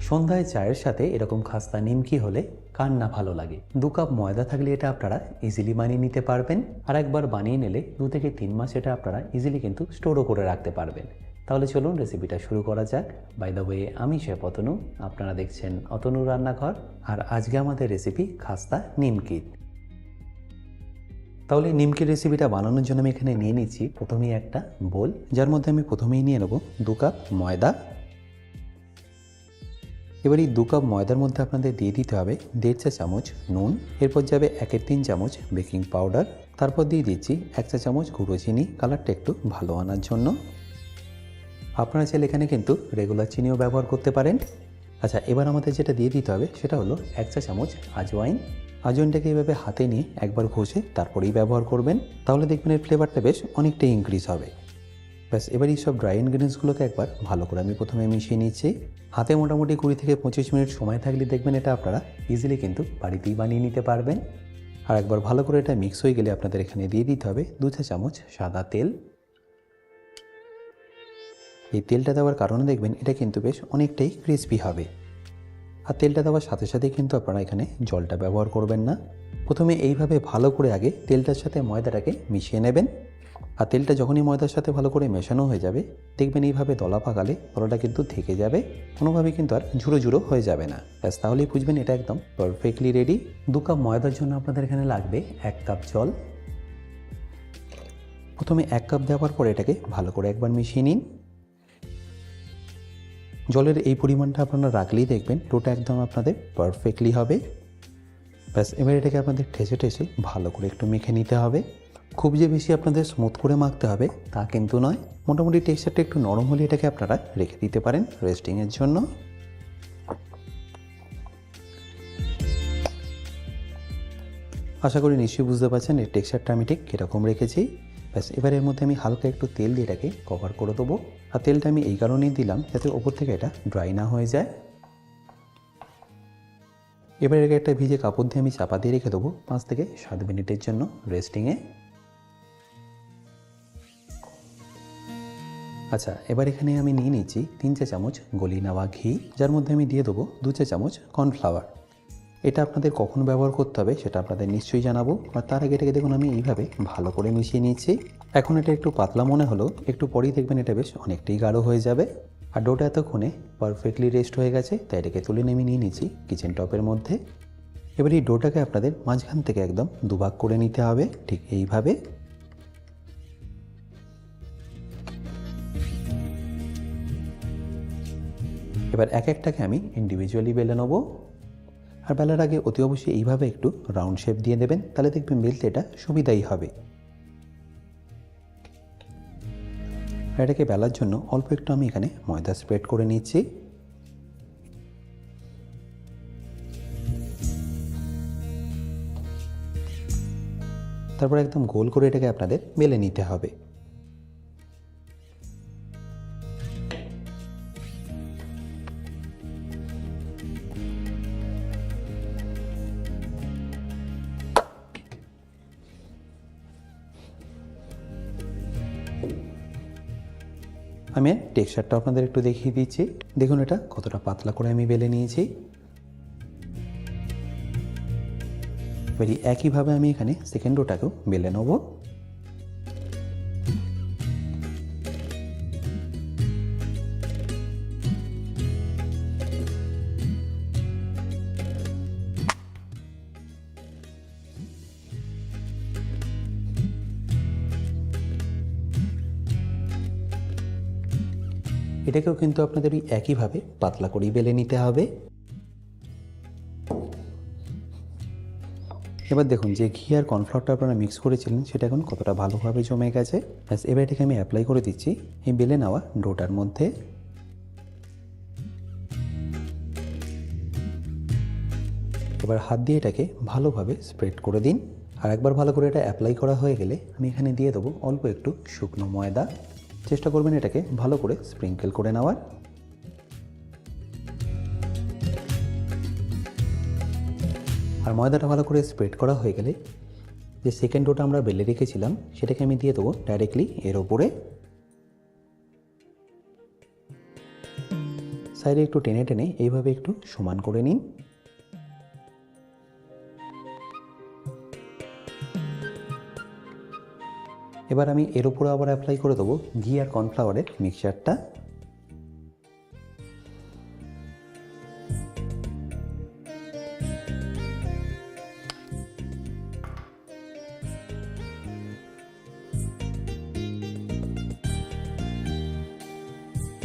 সন্ধ্যায় চায়ের সাথে এরকম খাস্তা নিমকি হলে কার না ভালো লাগে। 2 কাপ ময়দা থাকলে এটা আপনারা ইজিলি বানিয়ে নিতে পারবেন, আর একবার বানিয়ে নিলে 2 থেকে 3 মাস এটা আপনারা ইজিলি কিন্তু স্টোরও করে রাখতে পারবেন। তাহলে চলুন রেসিপিটা শুরু করা যাক। বাই দ্য ওয়ে, আমি শেফ অতনু, আপনারা দেখছেন অতনু রান্নাঘর, আর আজকে আমাদের রেসিপি খাস্তা নিমকি। তাহলে নিমকির রেসিপিটা বানানোর জন্য আমি এখানে নিয়ে নিচ্ছি প্রথমেই একটা বোল, যার মধ্যে আমি প্রথমেই নিয়ে নেব 2 কাপ ময়দা। এবার এই 2 কাপ ময়দার মধ্যে আপনাদের দিয়ে দিতে হবে 1.5 চা চামচ নুন, এরপর যাবে 1/3 চামচ বেকিং পাউডার, তারপর দিয়ে দিচ্ছি 1 চা চামচ গুঁড়ো চিনি, কালারটা একটু ভালো আনার জন্য। আপনারা চাইলে এখানে কিন্তু রেগুলার চিনিও ব্যবহার করতে পারেন। আচ্ছা, এবার আমাদের যেটা দিয়ে দিতে হবে সেটা হলো 1 চা চামচ আজওয়াইন। আজওয়াইনটাকে এইভাবে হাতে নিয়ে একবার ঘষে তারপরেই ব্যবহার করবেন, তাহলে দেখবেন এর ফ্লেভারটা বেশ অনেকটাই ইনক্রিজ হবে। ব্যাস, এবার এই সব ড্রাই ইনগ্রিডিয়েন্টসগুলোকে একবার ভালো করে আমি প্রথমে মিশিয়ে নিচ্ছি। হাতে মোটামুটি 20 থেকে 25 মিনিট সময় থাকলে দেখবেন এটা আপনারা ইজিলি কিন্তু বাড়িতেই বানিয়ে নিতে পারবেন। আর একবার ভালো করে এটা মিক্স হয়ে গেলে আপনাদের এখানে দিয়ে দিতে হবে 2 চা চামচ সাদা তেল। এই তেলটা দেওয়ার কারণে দেখবেন এটা কিন্তু বেশ অনেকটাই ক্রিস্পি হবে। আর তেলটা দেওয়ার সাথে সাথে কিন্তু আপনারা এখানে জলটা ব্যবহার করবেন না। প্রথমে এইভাবে ভালো করে আগে তেলটার সাথে ময়দাটাকে মিশিয়ে নেবেন। আর তেলটা যখনই ময়দার সাথে ভালো করে মেশানো হয়ে যাবে, দেখবেন এইভাবে দলা পাকালে দলাটা কিন্তু থেকে যাবে, কোনোভাবেই কিন্তু আর ঝুড়ো ঝুড়ো হয়ে যাবে না। ব্যাস, তাহলেই বুঝবেন এটা একদম পারফেক্টলি রেডি। 2 কাপ ময়দার জন্য আপনাদের এখানে লাগবে 1 কাপ জল। প্রথমে 1 কাপ দেওয়ার পরে এটাকে ভালো করে একবার মিশিয়ে নিন। জলের এই পরিমাণটা আপনারা রাখলেই দেখবেন ডোটা একদম আপনাদের পারফেক্টলি হবে। ব্যাস, এবার এটাকে আপনাদের ঠেসে ঠেসে ভালো করে একটু মেখে নিতে হবে। খুব যে বেশি আপনাদের স্মুথ করে মাখতে হবে তা কিন্তু নয়, মোটামুটি টেক্সচারটা একটু নরম হলে এটাকে আপনারা রেখে দিতে পারেন রেস্টিংয়ের জন্য। আশা করি নিশ্চয়ই বুঝতে পারছেন এর টেক্সচারটা আমি ঠিক কীরকম রেখেছি। ব্যাস, এবার এর মধ্যে আমি হালকা একটু তেল দিয়ে এটাকে কভার করে দেবো। আর তেলটা আমি এই কারণেই দিলাম যাতে ওপর থেকে এটা ড্রাই না হয়ে যায়। এবার এটাকে একটা ভিজে কাপড় দিয়ে আমি চাপা দিয়ে রেখে দেবো 5 থেকে 7 মিনিটের জন্য রেস্টিংয়ে। আচ্ছা, এবার এখানে আমি নিয়ে নিচ্ছি 3 চা চামচ গলিয়ে নেওয়া ঘি, যার মধ্যে আমি দিয়ে দেবো 2 চা চামচ কর্নফ্লাওয়ার। এটা আপনাদের কখন ব্যবহার করতে হবে সেটা আপনাদের নিশ্চয়ই জানাবো। আর তার আগে এটাকে দেখুন আমি এইভাবে ভালো করে মিশিয়ে নিচ্ছি। এখন এটা একটু পাতলা মনে হলো, একটু পরেই দেখবেন এটা বেশ অনেকটাই গাঢ় হয়ে যাবে। আর ডোটা এতক্ষণে পারফেক্টলি রেস্ট হয়ে গেছে, তাই এটাকে তুলে নিয়ে নিচ্ছি কিচেন টপের মধ্যে। এবার এই ডোটাকে আপনাদের মাঝখান থেকে একদম দুভাগ করে নিতে হবে, ঠিক এইভাবে। এবার এক একটাকে আমি ইন্ডিভিজুয়ালি বেলে নেবো। আর বেলার আগে অতি অবশ্যই এইভাবে একটু রাউন্ড শেপ দিয়ে দেবেন, তাহলে দেখবেন বেলতে এটা সুবিধাই হবে। আর এটাকে বেলার জন্য অল্প একটু আমি এখানে ময়দা স্প্রেড করে নিচ্ছি। তারপর একদম গোল করে এটাকে আপনাদের বেলে নিতে হবে। আমি টেক্সচারটা আপনাদের একটু দেখিয়ে দিচ্ছি। দেখুন এটা কতটা পাতলা করে আমি বেলে নিয়েছি। এবারে একইভাবে আমি এখানে সেকেন্ড ডোটাকেও বেলে নেব। এটাকেও কিন্তু আপনাদের ওই একইভাবে পাতলা করেই বেলে নিতে হবে। এবার দেখুন যে ঘি আর কর্নফ্লাওয়ারটা আপনারা মিক্স করেছিলেন সেটা এখন কতটা ভালোভাবে জমে গেছে। ব্যাস, এবার এটাকে আমি অ্যাপ্লাই করে দিচ্ছি এই বেলে নেওয়া ডোটার মধ্যে। এবার হাত দিয়ে এটাকে ভালোভাবে স্প্রেড করে দিন। আর একবার ভালো করে এটা অ্যাপ্লাই করা হয়ে গেলে আমি এখানে দিয়ে দেবো অল্প একটু শুকনো ময়দা। চেষ্টা করবেন এটাকে ভালো করে স্প্রিঙ্কেল করে নেওয়ার। আর ময়দাটা ভালো করে স্প্রেড করা হয়ে গেলে যে সেকেন্ড ডোটা আমরা বেলে রেখেছিলাম সেটাকে আমি দিয়ে দেবো ডাইরেক্টলি এর ওপরে। সাইডে একটু টেনে টেনে এইভাবে একটু সমান করে নিন। এবার আমি এর উপরে আবার অ্যাপ্লাই করে দেবো ঘি আর কর্নফ্লাওয়ারের মিক্সচারটা।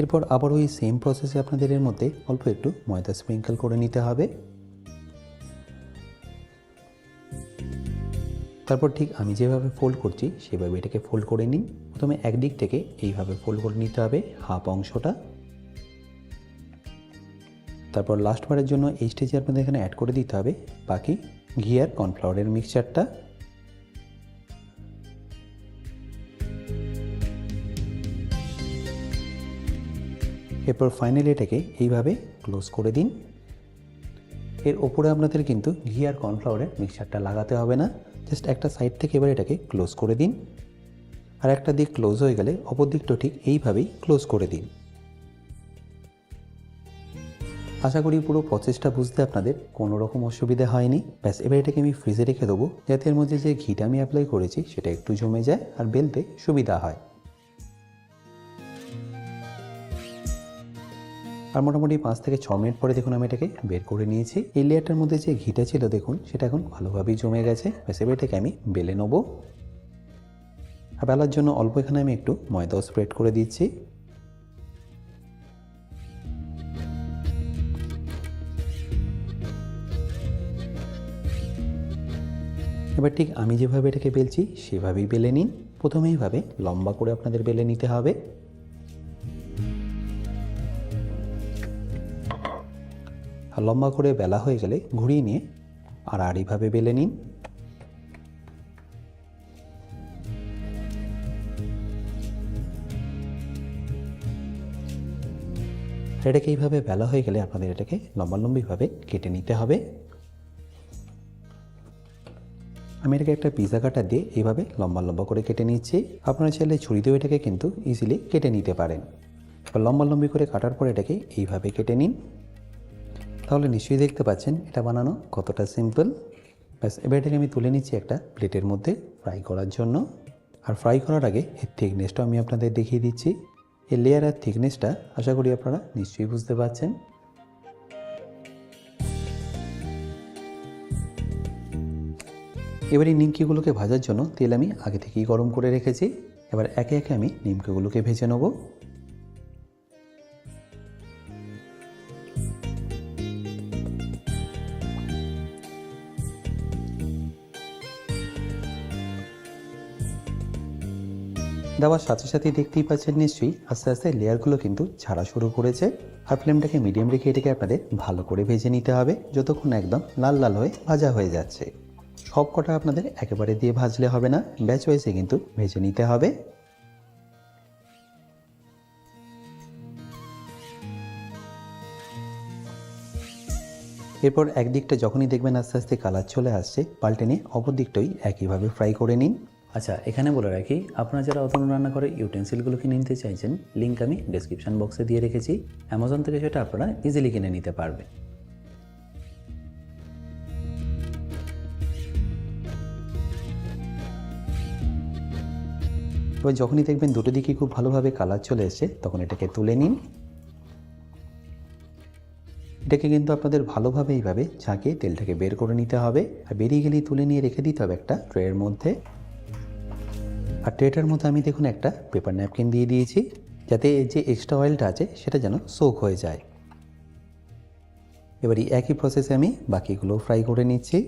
এরপর আবার ওই সেম প্রসেসে আপনাদের এর মধ্যে অল্প একটু ময়দা স্প্রিঙ্কেল করে নিতে হবে। তারপর ঠিক আমি যেভাবে ফোল্ড করছি সেভাবে এটাকে ফোল্ড করে নিন। প্রথমে একদিক থেকে এইভাবে ফোল্ড করে নিতে হবে হাফ অংশটা। তারপর লাস্ট বারের জন্য এই স্টেজে আপনাদের এখানে অ্যাড করে দিতে হবে বাকি ঘি আর কর্নফ্লাওয়ারের মিক্সচারটা। এরপর ফাইনালি এটাকে এইভাবে ক্লোজ করে দিন। এর ওপরে আপনাদের কিন্তু ঘি আর কর্নফ্লাওয়ারের মিক্সচারটা লাগাতে হবে না, জাস্ট একটা সাইড থেকে এবার এটাকে ক্লোজ করে দিন। আর একটা দিক ক্লোজ হয়ে গেলে অপর দিকটা ঠিক এইভাবেই ক্লোজ করে দিন। আশা করি পুরো প্রসেসটা বুঝতে আপনাদের কোনো রকম অসুবিধা হয়নি। ব্যাস এবার এটাকে আমি ফ্রিজে রেখে দেবো যাতে এর মধ্যে যে ঘিটা আমি অ্যাপ্লাই করেছি সেটা একটু জমে যায় আর বেলতে সুবিধা হয়। আর মোটামুটি 5 থেকে 6 মিনিট পরে দেখুন আমি এটাকে বের করে নিয়েছি। এই লেয়ারটার মধ্যে যে ঘিটা ছিল দেখুন সেটা এখন ভালোভাবেই জমে গেছে। ব্যাস এবার এটাকে আমি বেলে নেবো। আর বেলার জন্য অল্প এখানে আমি একটু ময়দাও স্প্রেড করে দিচ্ছি। এবার ঠিক আমি যেভাবে এটাকে বেলছি সেভাবেই বেলে নিন। প্রথমে এইভাবে লম্বা করে আপনাদের বেলে নিতে হবে। আর লম্বা করে বেলা হয়ে গেলে ঘুরিয়ে নিয়ে আড়াআড়িভাবে বেলে নিন। এটাকে এইভাবে বেলা হয়ে গেলে আপনাদের এটাকে লম্বালম্বিভাবে কেটে নিতে হবে। আমি এটাকে একটা পিৎজা কাটার দিয়ে এইভাবে লম্বা লম্বা করে কেটে নিচ্ছি। আপনারা চাইলে ছুরি দিয়েও এটাকে কিন্তু ইজিলি কেটে নিতে পারেন। এবার লম্বালম্বি করে কাটার পর এটাকে এইভাবে কেটে নিন। তাহলে নিশ্চয়ই দেখতে পাচ্ছেন এটা বানানো কতটা সিম্পল। ব্যাস এবার এটাকে আমি তুলে নিচ্ছি একটা প্লেটের মধ্যে ফ্রাই করার জন্য। আর ফ্রাই করার আগে এর থিকনেসটা আমি আপনাদের দেখিয়ে দিচ্ছি। এই লেয়ার আর থিকনেসটা আশা করি আপনারা নিশ্চয়ই বুঝতে পারছেন। এবার এই নিমকিগুলোকে ভাজার জন্য তেল আমি আগে থেকেই গরম করে রেখেছি। এবার একে একে আমি নিমকিগুলোকে ভেজে নেব। দেওয়ার সাথে সাথে দেখতেই পাচ্ছেন নিশ্চয়ই আস্তে আস্তে লেয়ারগুলো কিন্তু ছাড়া শুরু করেছে। আর ফ্লেমটাকে মিডিয়াম রেখে এটাকে আপনাদের ভালো করে ভেজে নিতে হবে যতক্ষণ একদম লাল লাল হয়ে ভাজা হয়ে যাচ্ছে। সব কটা আপনাদের একেবারে দিয়ে ভাজলে হবে না, ব্যাচ ওয়াইজে কিন্তু ভেজে নিতে হবে। এরপর একদিকটা যখনই দেখবেন আস্তে আস্তে কালার চলে আসছে পাল্টে নিয়ে অপর দিকটাই একইভাবে ফ্রাই করে নিন। আচ্ছা, এখানে বলে রাখি আপনারা যারা অতনু রান্না করে ইউটেন্সিলগুলো কিনে নিতে চাইছেন লিঙ্ক আমি ডেসক্রিপশন বক্সে দিয়ে রেখেছি। অ্যামাজন থেকে সেটা আপনারা ইজিলি কিনে নিতে পারবেন। এবার যখনই দেখবেন দুটো দিকে খুব ভালোভাবে কালার চলে এসছে তখন এটাকে তুলে নিন। এটাকে কিন্তু আপনাদের ভালোভাবে এইভাবে ঝাঁকিয়ে তেলটাকে বের করে নিতে হবে। আর বেরিয়ে গেলেই তুলে নিয়ে রেখে দিতে হবে একটা ট্রের মধ্যে। আর ট্রেটার মধ্যে আমি দেখুন একটা পেপার ন্যাপকিন দিয়ে দিয়েছি যাতে যে এক্সট্রা অয়েলটা আছে সেটা যেন সোক হয়ে যায়। এবার এই একই প্রসেসে আমি বাকিগুলো ফ্রাই করে নিচ্ছি।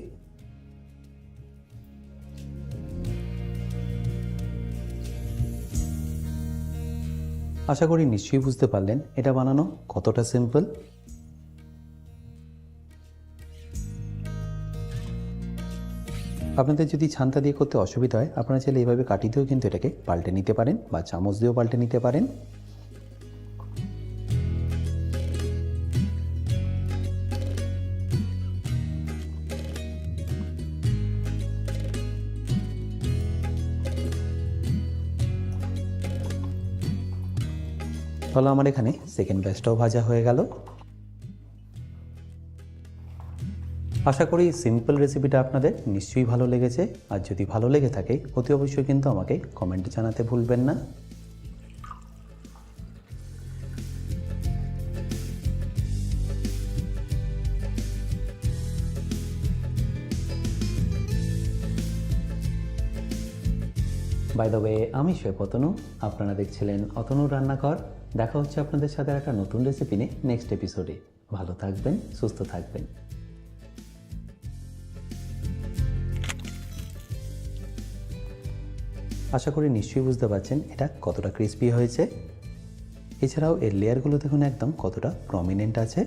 আশা করি নিশ্চয়ই বুঝতে পারলেন এটা বানানো কতটা সিম্পল। আপনাদের যদি ছান্তা দিয়ে করতে অসুবিধা হয় আপনারা চাইলে এইভাবে কাটি দিয়েও কিন্তু এটাকে পাল্টে নিতে পারেন বা চামচ দিয়েও পাল্টে নিতে পারেন। ফলে আমার এখানে সেকেন্ড ব্যাচটাও ভাজা হয়ে গেল। আশা করি সিম্পল রেসিপিটা আপনাদের নিশ্চয়ই ভালো লেগেছে। আর যদি ভালো লেগে থাকে অতি অবশ্যই কিন্তু আমাকে কমেন্টে জানাতে ভুলবেন না। বাই দ্য ওয়ে, আমি শেফ অতনু, আপনারা দেখছিলেন অতনুর রান্নাঘর। দেখা হচ্ছে আপনাদের সাথে একটা নতুন রেসিপি নিয়ে নেক্সট এপিসোডে। ভালো থাকবেন, সুস্থ থাকবেন। আশা করি নিশ্চয়ই বুঝতে পারছেন এটা কতটা ক্রিস্পি হয়েছে। এছাড়াও এর লেয়ারগুলো দেখুন একদম কতটা প্রমিনেন্ট আছে।